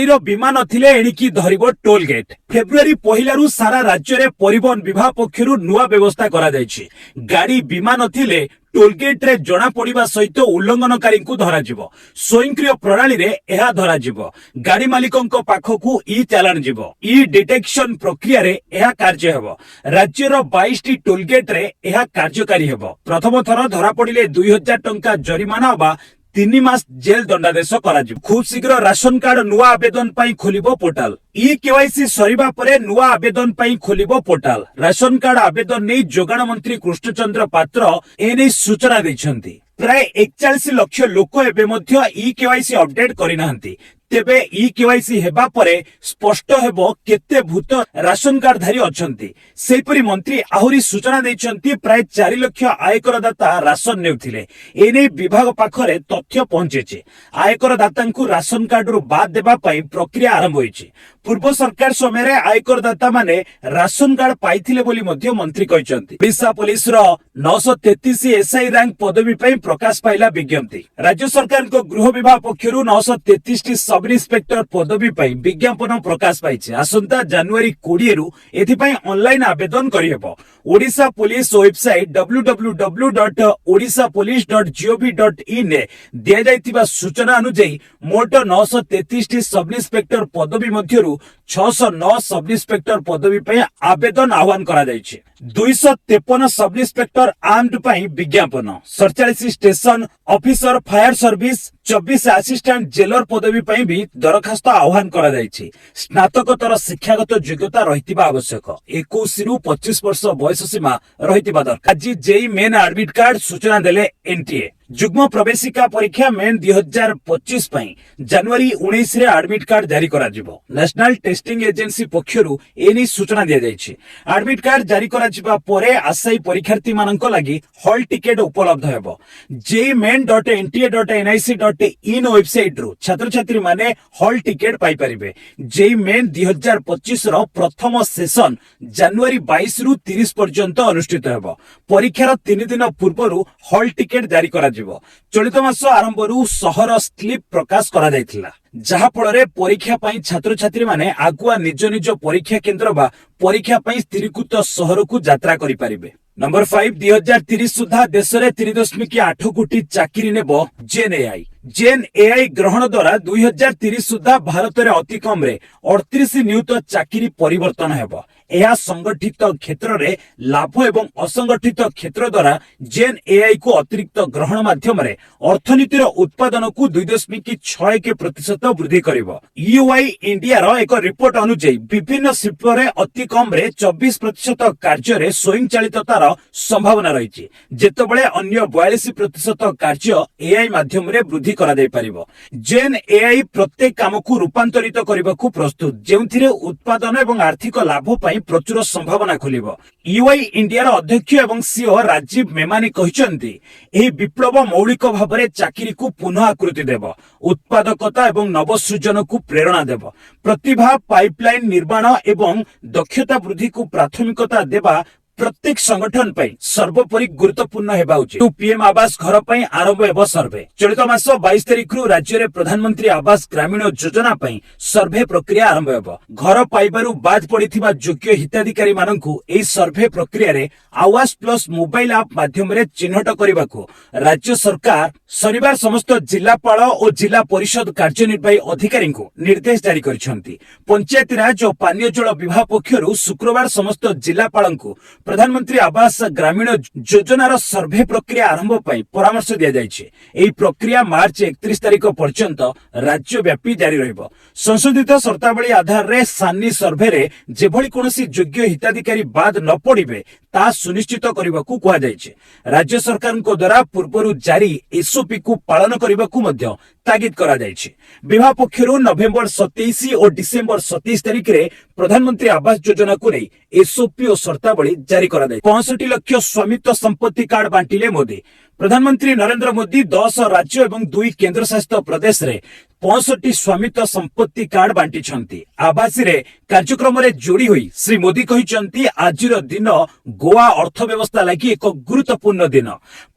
गाड़ीर बीमा नथिले एणिकी धरिबो toll gate. February पहिलारु सारा राज्य रे परिवहन विभाग पक्षरु नुआ व्यवस्था करा जायछि। गाड़ी बीमा नथिले टोलगेट रे जणा पड़िबा सहित उल्लंघनकारी को धरा जिवो। स्वयंक्रिय प्रणाली रे एहा धरा जिवो। गाड़ी मालिकंक पाखकु ई चालान जिवो। ई डिटेक्शन प्रक्रिया रे एहा कार्य हेबो। राज्यर 22 टी टोलगेट रे एहा कार्यकारी हेबो। प्रथम थर धरा पड़िले 2000 टंका जरिमाना बा 3 मास जेल दंडादेश कराजिब। खूब शीघ्र राशन कार्ड नुआ आवेदन पाई खोलिबो पोर्टाल। ई केवाईसी सरीबा परे नुआ आवेदन पाई खोलिबो पोर्टाल। राशन कार्ड आवेदन नै जोगाण मंत्री कृष्णचंद्र पात्र एनै सूचना दैछन्ती। प्राय 41 लाख लोक एबे मध्य ई केवाईसी अपडेट करिनाहंती। तेबे ई केवाईसी हेबा परे स्पष्ट हेबो केते भूत राशन कार्ड धारी अछंती। सेपरि मंत्री आहुरी सूचना दैछन्ती प्राय 4 लाख आयकर दाता राशन नेउथिले। एनै विभाग पाखरे तथ्य पहुंचेछि। आयकर दातांकु राशन कार्ड रु बाद देबा पई प्रक्रिया आरंभ होइछि। पूर्व सरकार समय रे आयकर दाता माने राशन कार्ड पाइथिले बोली मध्य मंत्री कहिसंती। ओडिशा पुलिस रो 933 एसआई रैंक पदवी पई प्रकाश पाइला विज्ञप्ति। राज्य सरकार को गृह विभाग पक्षरु 933 टी सब इंस्पेक्टर पदवी पई विज्ञापन प्रकाश पाइछि। आसंता जनवरी 20 रु एथि पई ऑनलाइन आवेदन करियबो। ओडिशा पुलिस वेबसाइट www.odishapolice.gov.in ने दिया जायतिबा सूचना अनुसार मोट 933 टी सब इंस्पेक्टर पदवी मध्यरु 609 सब इंस्पेक्टर पदवी पई आवेदन आह्वान करा जायछि। 253 सब इंस्पेक्टर आर्म्ड पई विज्ञापन। 47 station officer fire service 24 assistant jailer पदवी पई भी दरखास्त आह्वान करा जायछि। स्नातकोत्तर शिक्षागत योग्यता रहितिबा आवश्यक। 21 रु 25 वर्ष बयस सीमा रहितिबा दरकार। आज जेई मेन एडमिट कार्ड सूचना देले एनटीए। जुग्म प्रवेशिका परीक्षा मेन 2025 पई जनवरी 19 रे एडमिट कार्ड जारी करा जिवो। नेशनल टेस्टिंग एजेंसी पक्षरु एनी सूचना दिया जायछि। एडमिट कार्ड जारी करा जिबा परे आशायी परीक्षार्थी मानक लागि हॉल टिकेट उपलब्ध हेबो। jmain.nta.nic.in वेबसाइट रु छात्र छात्री माने हॉल टिकेट पाई परिबे। जेई मेन 2025 रो प्रथम सेशन जनवरी 22 रु 30 पर्यंत अनुष्ठित हेबो। परीक्षार 3 दिन पूर्वरु हॉल टिकेट जारी करा जिवो। चलित मास आरंभरु सहर स्लिप प्रकाश करा जायतिला, जहा फଳରେ परीक्षा पई छात्र छात्री माने आगुआ निज निज परीक्षा केंद्र बा परीक्षा पई स्थिरीकृत सहर को यात्रा करि परिबे। नंबर 5 2030 सुधा देश रे 3.8 कोटी चाकरी नेबो जेन एआई। जेन एआई ग्रहण द्वारा 2030 सुधा भारत रे अति कम रे 38 नियुत चाकरी परिवर्तन हेबो। यह संगठित क्षेत्र रे लाभ एवं असंगठित क्षेत्र द्वारा जेन एआई को अतिरिक्त ग्रहण माध्यम रे अर्थनीतिर उत्पादन को 2.61% वृद्धि करिवो। यूआई इंडिया रो एक रिपोर्ट अनुसार विभिन्न शिल्प रे अति कम रे 24% कार्य रे स्वयंचालिततार संभावना रहिछि, जेतेबेले अन्य 42% कार्य एआई माध्यम रे वृद्धि करा जाय परिबो। जेन एआई प्रत्येक काम को रूपांतरित करबाकू प्रस्तुत, जेउथिरे उत्पादन एवं आर्थिक लाभ पई प्रचुर संभावना खोलिबो। यूआई इंडिया अध्यक्ष एवं सीईओ राजीव मेमानी कहिसंती एही विप्लव मौलिक भाबरे चाकरी को पुनः आकृति देबो, उत्पादकता एवं नवसृजन को प्रेरणा देबो। प्रतिभा पाइपलाइन निर्माण एवं दक्षता वृद्धि को प्राथमिकता देबा प्रत्येक संगठन पई सर्वोपरि गुरुत्वपूर्ण हेबा उचित। पीएम आवास घर पई आरंभ हेबो सर्वे। चलित मास 22 तारिख रु राज्य रे प्रधानमंत्री आवास ग्रामीण योजना पई सर्वे प्रक्रिया आरंभ हेबो। घर पाइबारु बाद पड़िथिबा योग्य हिताधिकारी माननकु एई सर्वे प्रक्रिया रे आवास प्लस मोबाइल ऐप माध्यम रे चिन्हट करबाकू राज्य सरकार शनिवार समस्त जिलापाल और जिला परिषद कार्यनिर्वाही अधिकारी को निर्देश जारी करिसंती। पंचायती राज और पानीय जल विभाग पक्षरु शुक्रवार समस्त जिलापाल को प्रधानमंत्री आवास ग्रामीण योजनार सर्वे प्रक्रिया आरंभ पई परामर्श दिया जायछि। एही प्रक्रिया मार्च 31 तारिख पर्यंत राज्यव्यापी जारी रहइबो। संशोधित शर्तावली आधार रे सानी सर्वे रे जेभଳି कोनोसी योग्य हिताधिकारी बाद न पड़िबे ता सुनिश्चित करबाकू कुहा जायछि। राज्य सरकार को द्वारा पूर्वरु जारी एसओपी को पालन करबाकू मध्य तागिद करा जायछि। विभाग पक्षरु नवेम्बर 27 और डिसेम्बर 27 तारिख रे प्रधानमंत्री आवास योजना को नै एसओपी और शर्तावली जारी करा जाय। 65 लाख स्वामित्व संपत्ति कार्ड बांटिले मोदी। प्रधानमंत्री नरेंद्र मोदी 10 राज्य एवं 2 केंद्र शासित प्रदेश रे 65 स्वामित्व संपत्ति कार्ड बांटी आवासी रे कार्यक्रम रे जोड़ी हुई श्री मोदी कहिसंती आजिर दिन गोवा अर्थव्यवस्था लगी एक गुरुत्वपूर्ण दिन।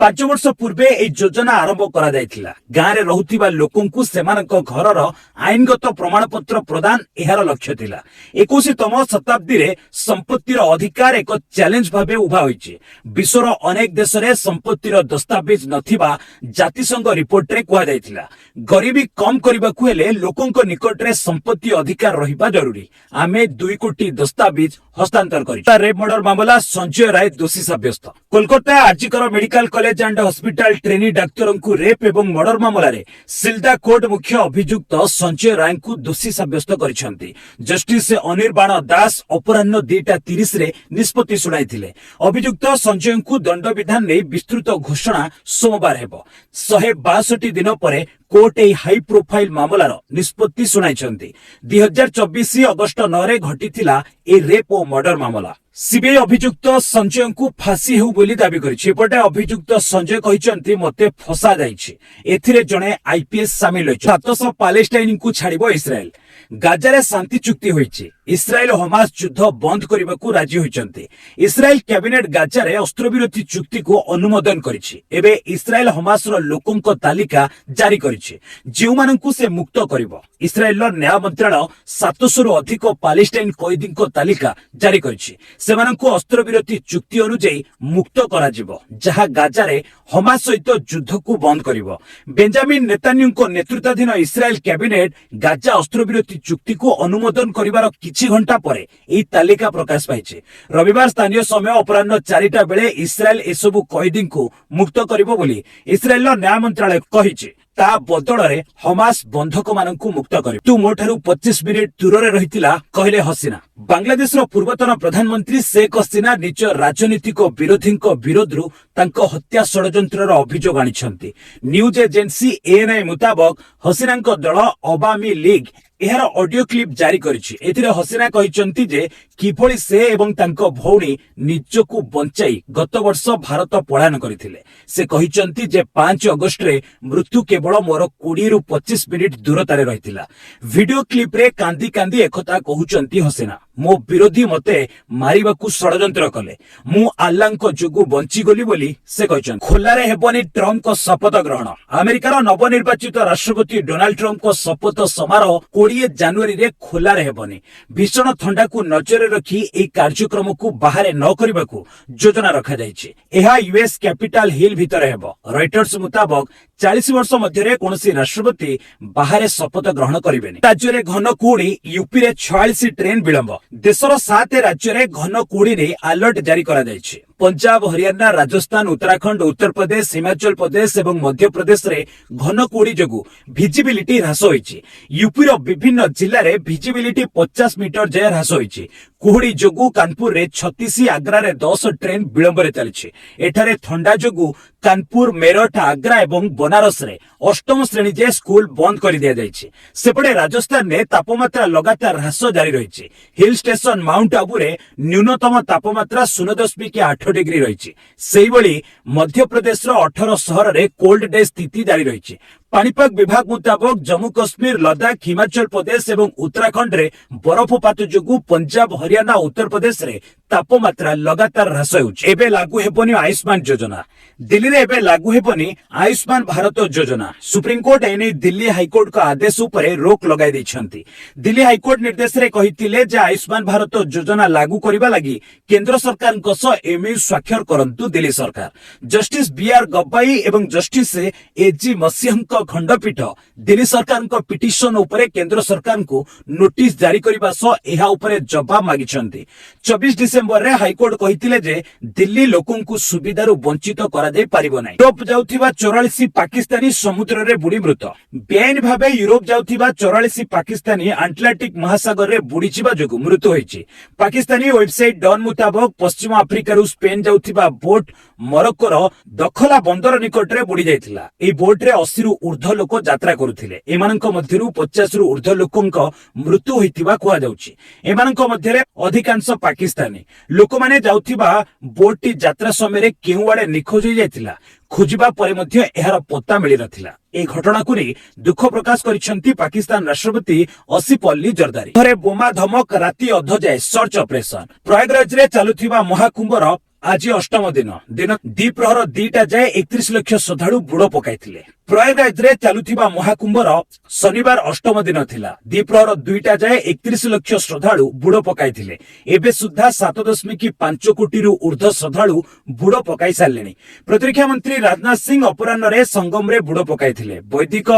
5 वर्ष पूर्वे ए योजना आरंभ करा जायथिला। गाँ रे रहुथिबा लोकंकु सेमानक घरर आईनगत प्रमाण पत्र प्रदान एहार लक्ष्य थिला। 21तम शताब्दी रे संपत्तिर अधिकार एक चैलेंज भाबे उभा होइछि। विश्वर अनेक देश रे संपत्तिर दस्तावेज नथिबा जातिसंघ रिपोर्ट रे कुहा जायथिला। गरीबी कम करबाकू हेले लोकंक निकट रे संपत्ति अधिकार रहिबा जरूरी। आमे 2 कोटी दस्तावेज हस्तांतर करी। रेप मर्डर मामला संजय राय दोषी साब्यस्त। Kolkata RG Kar medical college and hospital trainee डाक्तरंकु रेप एवं मर्डर मामला रे सिलदा कोर्ट मुख्य अभियुक्त संजय राय को दोषी साब्यस्त करिसेंती। जस्टिस अनिर्बाण दास अपराह्न 2:30 रे निष्पत्ति सुनाइथिले। अभियुक्त संजय को दंड विधान नै विस्तृत घोषणा सोमवार हेबो। 162 दिन परे कोर्ट ए हाई प्रोफाइल मामलार निष्पत्ति सुनाइछंती। 2024 अगस्त 9 रे घटिथिला ए रेप और मर्डर मामला। सीबीआई अभियुक्त संजय को फांसी हेउ बोली दाबी करिछि। एपटे अभियुक्त संजय कहिसंती मते फसा जाइछि। एथिरे जणे आईपीएस शामिल होइछ। 700 पैलेस्टाइन को छाड़िबो इस्राएल। गाजा रे शांति चुक्ति होइछि। इस्राएल हमास युद्ध बंद करबाकू राजी होइछंती। इस्राएल कैबिनेट गाजा रे अस्त्रविरति चुक्ति को अनुमोदन करिछि। एबे इस्राएल हमास रो लोकंक तालिका जारी करिछि जेउमानंकु से मुक्त करिवो। इस्राएल न्याय मंत्रालय 700 रु अधिक पैलेस्टाइन कैदींक तालिका जारी करिछि। सेमानंकु अस्त्रविरति चुक्ति अनुଯାयी मुक्त कराजिवो, जहा गाजा रे हमास सहित युद्ध को बंद करिवो। बेंजामिन नेतान्याहुंको नेतृत्वाधीन इस्राएल कैबिनेट गाजा अस्त्रविरति चुक्ति को अनुमोदन करिवार किछि घंटा परे एई तालिका प्रकाश पाइछि। रविवार स्थानीय समय अपराह्न 4टा बेले इस्राएल एसबु कैदींको मुक्त करिवो बोली इस्राएल न्याय मंत्रालय कहिछि। ता बदल रे हमास बंधक मानकु मुक्त करिवो। तू मोठारु 25 मिनिट दूर रे रहितिला कहले हसीना। बांग्लादेश रो पूर्वतन प्रधानमंत्री शेख हसीना निज राजनीतिक विरोधींक विरोधरु तांको हत्या षडयंत्रर अभियोग आनिछंती। न्यूज एजेंसी एएनआई मुताबक हसीनांक दल अवामी लीग एहार ऑडियो क्लिप जारी करिछि। एथिरे हसीना कहिसंती जे किभଳି से एवं तांको भौणी निजको बंचाई गत वर्ष भारत पलायन करथिले। से कहिसंती जे 5 अगस्त रे मृत्यु केवल मोर 20 रु 25 मिनिट दूरतारे रहितिला। वीडियो क्लिप रे कांदी कांदी एकथा कहउचंती हसीना। मो विरोधी मते मारिबाकू षडयंत्र कले। मु आल्लांको जुगु बंची गली बोली से कहिसंती। खोलारे हेबनी ट्रम्प को शपथ ग्रहण। अमेरिकार नवनिर्वाचित राष्ट्रपति डोनाल्ड ट्रम्प को शपथ समारोह 20 जनवरी रे खोलारे हेबनी। भीषण थंडा को नजर रखी ए कार्यक्रम को बाहर न करबाकू योजना रखा जायछि। एहा यूएस कैपिटल हिल भितरे हेबो। रॉयटर्स मुताबक 40 वर्ष मध्यरे कोनसी राष्ट्रपति बाहर शपथ ग्रहण करिवेनी। राज्य रे घन कुहुडी, यूपी रे 46 ट्रेन विलंब। देशर 7 राज्य रे घन कुहुडी रे अलर्ट जारी करा जायछि। पंजाब, हरियाणा, राजस्थान, उत्तराखंड, उत्तर प्रदेश, हिमाचल प्रदेश एवं मध्य प्रदेश रे घन कुहुडी जोगु विजिबिलिटी ह्रास होइछि। यूपी रो विभिन्न जिल्ला रे विजिबिलिटी 50 मीटर जाय ह्रास होइछि। कुहुडी जोगु कानपुर रे 36, आग्रा रे 10 ट्रेन विलंब रे चलिछि। एठारे थंडा जोगु कानपुर, मेरठ, आग्रा एवं बनारस रे 8म श्रेणी जे स्कूल बंद कर दिया जायछि। सेपटे राजस्थान में तापमात्रा लगातार ह्रास जारी रहिछि। हिल स्टेशन माउंट आबू रे न्यूनतम तापमात्रा 0.8 डिग्री रहिछि। सेहि भली मध्य प्रदेश रो 18 शहर रे कोल्ड डे स्थिति जारी रहिछि। पाणीपाग विभाग मुताबक जम्मू कश्मीर, लद्दाख, हिमाचल प्रदेश एवं उत्तराखंड रे बरफपात जोगु पंजाब, हरियाणा, उत्तर प्रदेश रे तापमात्रा लगातार ह्रास होउछि। एबे लागू हेबनी आयुष्मान योजना। दिल्ली रे एबे लागू हेबनी आयुष्मान भारत योजना। सुप्रीम कोर्ट एने दिल्ली हाईकोर्ट का आदेश उपरे रोक लगाई दैछंती। दिल्ली हाईकोर्ट निर्देश रे कहिथिले जे आयुष्मान भारत योजना लागू करिबा लागि केंद्र सरकार सह एमयू स्वाक्षर करंतु दिल्ली सरकार। जस्टिस बीआर गवाई एवं जस्टिस एजी मसीहंक खंडपीठ दिल्ली सरकार पिटिशन उपरे केंद्र सरकार को नोटिस जारी करबा सह एहा उपरे जवाब मागिछंती। 24 डिसेंबर रे हाईकोर्ट कहिथिले जे दिल्ली लोकन को सुविधारु वंचित करा जाय पारिबो नै। यूरोप जाउथिबा 44 पाकिस्तानी समुद्र रे बुडी मृत। बेआईन भाबे यूरोप जाउथिबा 44 पाकिस्तानी अटलांटिक महासागर रे बुडीचिबा जोगु मृत्यु होइछि। पाकिस्तानी वेबसाइट डॉन मुताबक पश्चिम अफ्रिका रु स्पेन जाउथिबा बोट मोरक्को रो दखला बंदर निकट रे बुडी जायथिला। ए बोट रे 80 रु ऊर्ध्व लोक यात्रा करुथिले एमानंक मध्यरु 50 रु ऊर्ध्व लोकंक मृत्यु होइतिबा कुआ जाउछि एमानंक मध्यरे अधिकांश पाकिस्तानी लोक माने जाउथिबा बोटटी यात्रा समय केउ आडे निखोज होई जायतिला खोजिबा परे मध्य एहार पत्ता मिली नथिला ए घटना को नहीं दुख प्रकाश करिसेंती पाकिस्तान राष्ट्रपति आसिफ अली जरदारी घरे बोमा धमक राति अध जाए सर्च ऑपरेशन प्रयागराज रे चालुथिबा महाकुंभर आज अष्टम दिन द्विप्रहर 2टा जाए 31 लाख श्रद्धालु बुड़ पकाइथिले प्रयागराज रे चालुथिबा महाकुंभर शनिवार अष्टम दिन थिला द्विप्रहर 2टा जाए 31 लाख श्रद्धालु बुड़ पकाइथिले एबे सुद्धा 7.5 कोटी रु ऊर्ध्व श्रद्धालु बुड़ पकाई सारलेनी प्रतिरक्षा मंत्री राजनाथ सिंह अपराह्न रे संगम रे बुड़ पकाइथिले वैदिक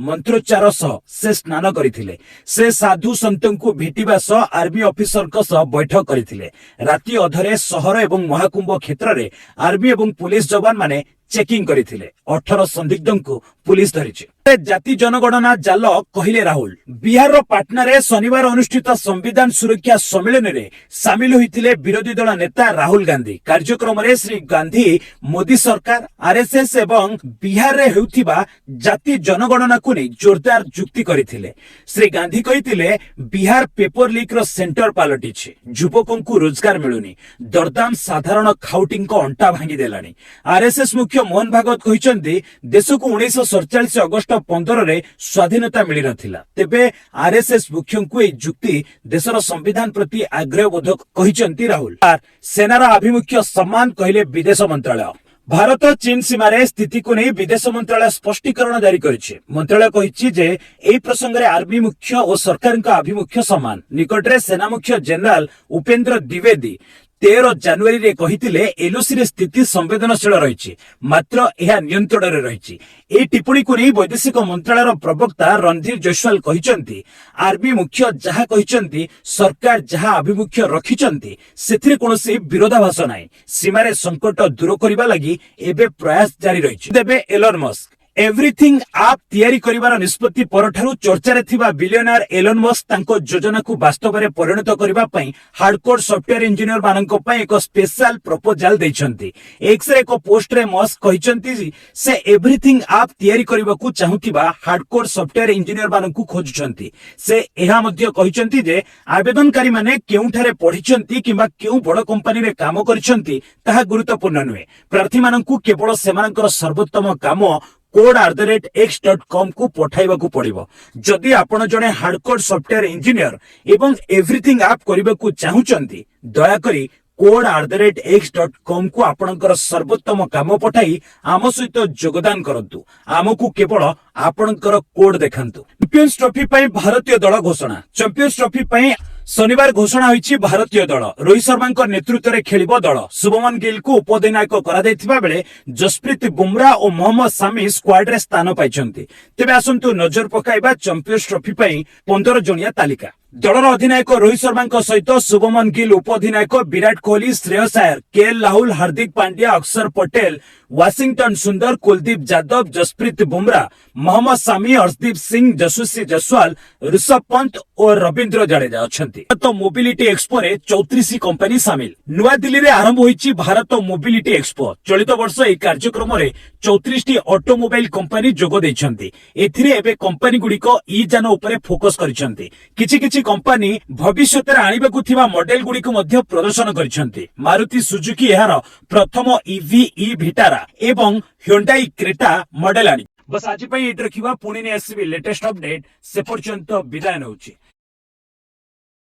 मंत्रोच्चार सह से स्नान करिथिले से साधु संतंकु भेटिबा सह आर्मी ऑफिसरक सह बैठक करिथिले राति अधरे शहर एवं महाकुंभ क्षेत्र रे आर्मी एवं पुलिस जवान माने चेकिंग करिथिले 18 संदिग्धंकु पुलिस धरिछि जाति जनगणना जाल कहिले राहुल बिहार पाटना रे शनिवार अनुष्ठित संविधान सुरक्षा सम्मेलन रे शामिल होइथिले विरोधी दल नेता राहुल गांधी कार्यक्रम रे श्री गांधी मोदी सरकार आरएसएस एवं बिहार रे हेउथिबा जाति जनगणना को नै जोरदार जुक्ति करिथिले श्री गांधी कहिथिले बिहार पेपर लीक रो सेंटर पालटिछि युवकंकु रोजगार मिलुनी दरदाम साधारण खाउटिंको अंटा भांगी देलानी आरएसएस मुख्य मोहन भागवत कहिसंती देश को 1947 अगस्त 15 रे स्वाधीनता मिली नथिला तेबे आरएसएस मुख्यंकु ए जुक्ति देशर संविधान प्रति आग्रह बोधक कहिसंती राहुल सेनार आभिमुख्य सम्मान कहिले विदेश मंत्रालय भारत चीन सीमार स्थिति को नहीं विदेश मंत्रालय स्पष्टीकरण जारी करिछि मंत्रालय कहिछि जे एही प्रसंग रे आर्मी मुख्य और सरकार का आभिमुख्य सम्मान निकटरे सेना मुख्य जनरल उपेंद्र द्विवेदी 13 जनवरी रे कहिथिले एलओसी रे स्थिति संवेदनशील रहिछि मात्र एहा नियंत्रण रे रहिछि ए टिप्पणी को नहीं वैदेशिक मंत्रालय प्रवक्ता रणधीर जयसवाल कहिसंती आर्मी मुख्य जहा कहिसंती सरकार जहा अभिमुख्य रखिसंती सेथिरे कोनोसी विरोधाभास नाही सीमारे संकट दूर करिबा लागि एबे प्रयास जारी रहिछि देबे एलन मस्क एवरीथिंग आप तैयारी करिवार निष्पत्ति परठारु चर्चा रे थिबा बिलियनर एलन मस्क तांको योजना को वास्तव रे परिणत करिबा पई हार्डकोर सॉफ्टवेयर इंजीनियर माननको पई एक स्पेशल प्रपोजल दैछंती एक्स रे को पोस्ट रे मस्क कहिसंती से एवरीथिंग आप तैयारी करिबा को चाहुतिबा हार्डकोर सॉफ्टवेयर इंजीनियर माननकु खोजुचंती से एहा मध्ये कहिसंती जे आवेदनकारी माने केउठारे पढिचंती किबा केउ बड़ कंपनी रे काम करिसंती ताहा गुरुत्वपूर्ण नुहे प्रार्थी माननकु केवल सेमानकर सर्वोत्तम काम code@x.com को पठाइबा को पड़िबो जदि आपण जने हार्डकोर सॉफ्टवेयर इंजीनियर एवं एवरीथिंग आप करिबा को चाहुचंती दया करी code@x.com को आपणकर सर्वोत्तम काम पठाई आम सहित योगदान करंतु आमको केवल आपणकर कोड देखंतु चैंपियंस ट्रॉफी पई भारतीय दल घोषणा चैंपियंस ट्रॉफी पई शनिवार घोषणा होईछि भारतीय दल रोहित शर्मा नेतृत्व में खेलिबो दल शुभमन गिल को उपअधिनायक करा दैथिबा बेले जसप्रीत बुमराह और मोहम्मद सामी स्क्वाड रे स्थान पाइछंती तेबे आसंतु नजर पकाइबा चैंपियंस ट्रॉफी पई 15 जणिया तालिका दलर अधिनायक रोहित शर्मा सहित शुभमन गिल उपअधिनायक विराट कोहली श्रेयस अय्यर केएल राहुल हार्दिक पांड्या अक्षर पटेल वाशिंगटन सुंदर कुलदीप यादव जसप्रीत बुमराह मोहम्मद सामी हर्षदीप सिंह यशस्वी जायसवाल ऋषभ पंत और रविंद्र जडेजा अछंती तो मोबिलिटी एक्सपो रे 34 कंपनी शामिल नुआ दिल्ली रे आरंभ होईछि भारत मोबिलिटी एक्सपो चलित वर्ष ए कार्यक्रम रे 34 टी ऑटोमोबाइल कंपनी जोग दैछंती एथिरे एबे कंपनी गुडीको ई जान ऊपर फोकस करिसंती किछि कंपनी भविष्य रे आनिबाकु थिबा मॉडल गुडीको मध्ये प्रदर्शन करिसंती मारुति सुजुकी एहार प्रथम ईवी ई विटारा एवं ह्युंडाई क्रेटा मॉडल आनी बस आज पई एट रखिबा पुणी ने आसीबी लेटेस्ट अपडेट से पर्यंत विदाय नउची।